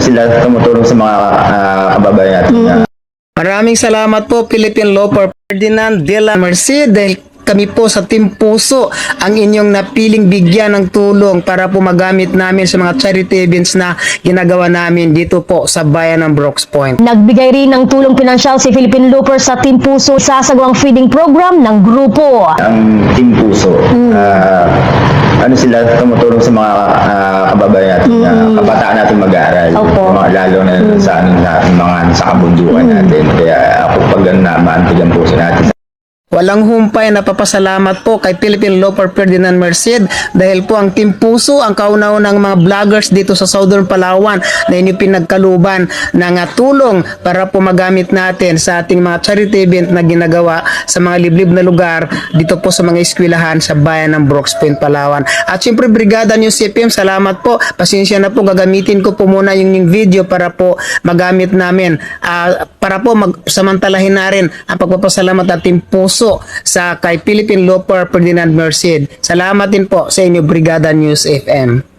sila tumutulong sa mga kababayan natin. Maraming salamat po Philippine Loper Ferdinand de la Merced dahil kami po sa Team Puso ang inyong napiling bigyan ng tulong para po magamit namin sa mga charity events na ginagawa namin dito po sa bayan ng Brooks Point. Nagbigay rin ng tulong pinansyal si Philippine Looper sa Team Puso sa sasagawang feeding program ng grupo. Ang Team Puso, sila tumutulong sa mga kababayan natin, kabataan natin mag-aaral, lalo na sa mga sa kabundukan natin. Kaya ako pag namantigan po sa natin. Walang humpay na papasalamat po kay Philippine Loper Ferdinand Merced dahil po ang Team Puso ang kauna-unang mga vloggers dito sa Southern Palawan na inyong pinagkaluban ng tulong para po magamit natin sa ating mga charity event na ginagawa sa mga liblib na lugar dito po sa mga eskwelahan sa bayan ng Brooks Point, Palawan. At syempre Brigada News FM, salamat po. Pasensya na po, gagamitin ko po muna yung video para po magamit namin para po samantalahin na rin ang pagpapasalamat at Team Puso sa kay Philippine Loper Ferdinand Merced. Salamat din po sa inyo Brigada News FM.